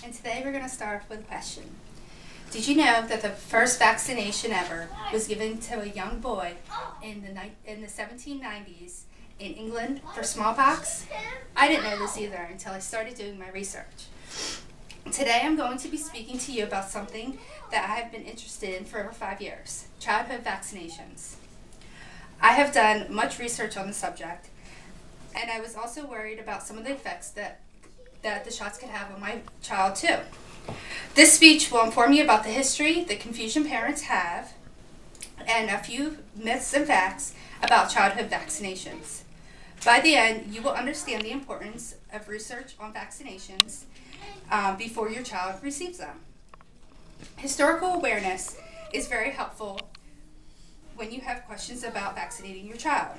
And today we're going to start with a question. Did you know that the first vaccination ever was given to a young boy in the 1790s in England for smallpox? I didn't know this either until I started doing my research. Today I'm going to be speaking to you about something that I have been interested in for over 5 years, childhood vaccinations. I have done much research on the subject, and I was also worried about some of the effects that the shots could have on my child too. This speech will inform you about the history, the confusion parents have, and a few myths and facts about childhood vaccinations. By the end, you will understand the importance of research on vaccinations before your child receives them. Historical awareness is very helpful when you have questions about vaccinating your child.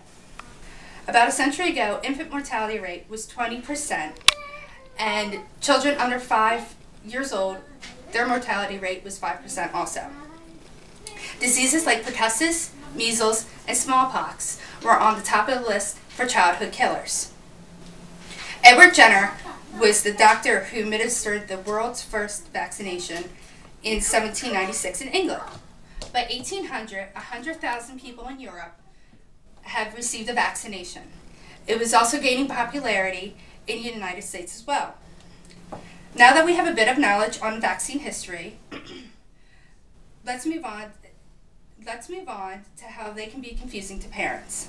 About a century ago, infant mortality rate was 20%, and children under 5 years old, their mortality rate was 5% also. Diseases like pertussis, measles, and smallpox were on the top of the list for childhood killers. Edward Jenner was the doctor who administered the world's first vaccination in 1796 in England. By 1800, 100,000 people in Europe have received a vaccination. It was also gaining popularity in the United States as well. Now that we have a bit of knowledge on vaccine history, let's move on to how they can be confusing to parents.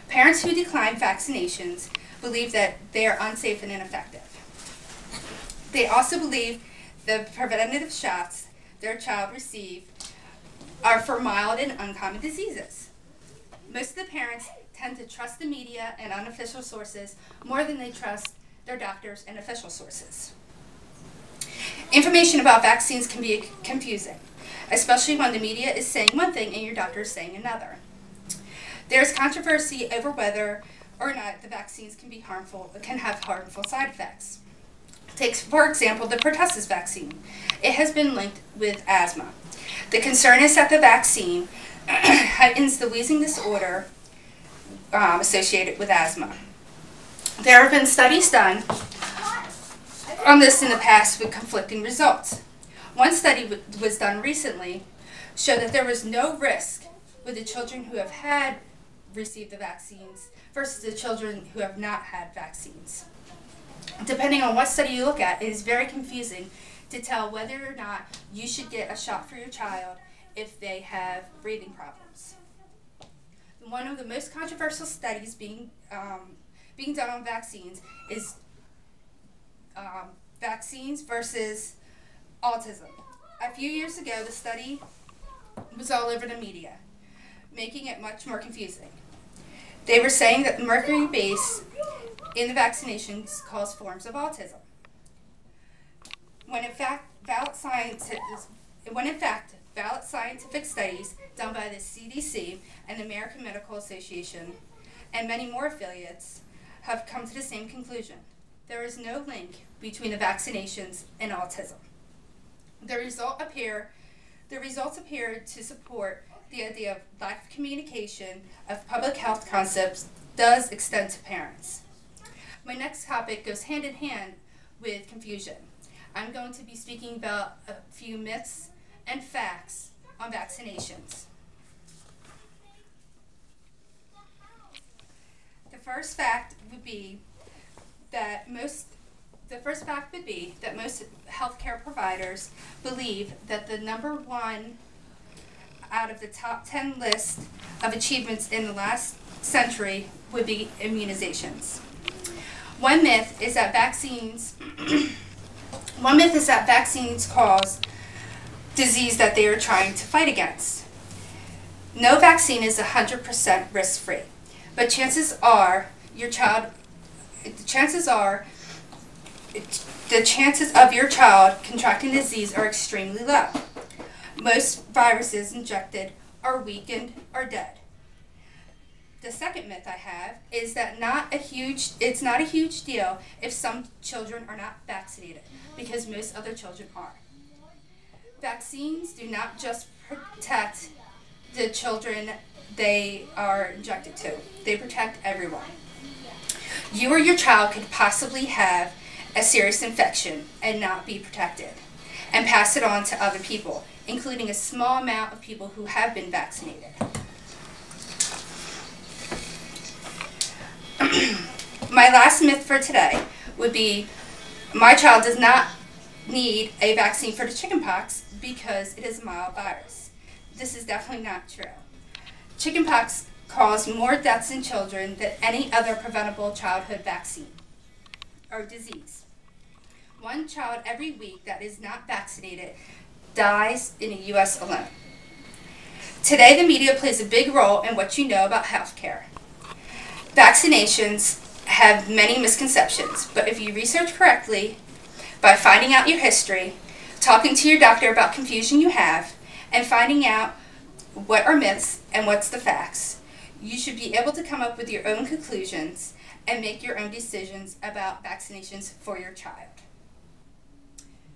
Parents who decline vaccinations believe that they are unsafe and ineffective. They also believe the preventative shots their child received are for mild and uncommon diseases. Most of the parents tend to trust the media and unofficial sources more than they trust their doctors and official sources. Information about vaccines can be confusing, especially when the media is saying one thing and your doctor is saying another. There is controversy over whether or not the vaccines can have harmful side effects. Take, for example, the pertussis vaccine. It has been linked with asthma. The concern is that the vaccine heightens the wheezing disorder associated with asthma. There have been studies done on this in the past with conflicting results. One study was done recently showed that there was no risk with the children who have received the vaccines versus the children who have not had vaccines. Depending on what study you look at, it is very confusing to tell whether or not you should get a shot for your child if they have breathing problems. One of the most controversial studies being done on vaccines is vaccines versus autism. A few years ago, the study was all over the media, making it much more confusing. They were saying that the mercury base in the vaccinations cause forms of autism, when in fact valid scientific studies done by the CDC and the American Medical Association and many more affiliates have come to the same conclusion. There is no link between the vaccinations and autism. The results appear to support the idea of lack of communication of public health concepts does extend to parents. My next topic goes hand in hand with confusion. I'm going to be speaking about a few myths and facts on vaccinations. The first fact would be that most healthcare providers believe that the number one out of the top 10 list of achievements in the last century would be immunizations. One myth is that vaccines cause disease that they are trying to fight against. No vaccine is 100% risk-free, but chances are the chances of your child contracting disease are extremely low. Most viruses injected are weakened or dead. The second myth I have is that it's not a huge deal if some children are not vaccinated, because most other children are. Vaccines do not just protect the children they are injected to. They protect everyone. You or your child could possibly have a serious infection and not be protected, and pass it on to other people, including a small amount of people who have been vaccinated. My last myth for today would be, my child does not need a vaccine for the chickenpox because it is a mild virus. This is definitely not true. Chickenpox caused more deaths in children than any other preventable childhood vaccine or disease. One child every week that is not vaccinated dies in the U.S. alone. Today, the media plays a big role in what you know about healthcare. Vaccinations have many misconceptions, but if you research correctly, by finding out your history, talking to your doctor about confusion you have, and finding out what are myths and what's the facts, you should be able to come up with your own conclusions and make your own decisions about vaccinations for your child.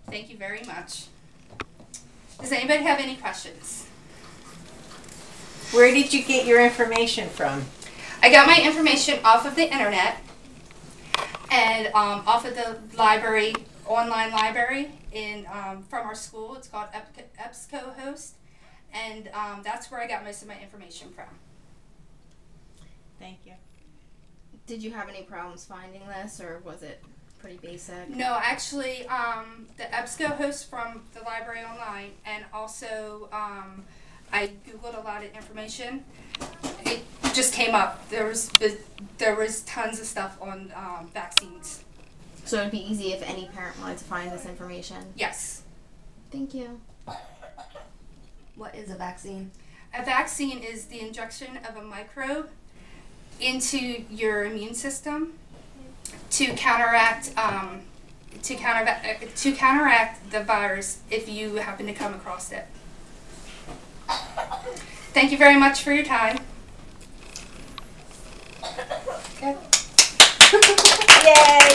Thank you very much. Does anybody have any questions? Where did you get your information from? I got my information off of the internet and off of the library, online library from our school. It's called EBSCO-host, and that's where I got most of my information from. Thank you. Did you have any problems finding this, or was it pretty basic? No, actually, the EBSCO-host from the library online, and also I Googled a lot of information. It just came up. There was tons of stuff on vaccines. So it'd be easy if any parent wanted to find this information? Yes. Thank you. What is a vaccine? A vaccine is the injection of a microbe into your immune system to counteract the virus if you happen to come across it. Thank you very much for your time. Yay!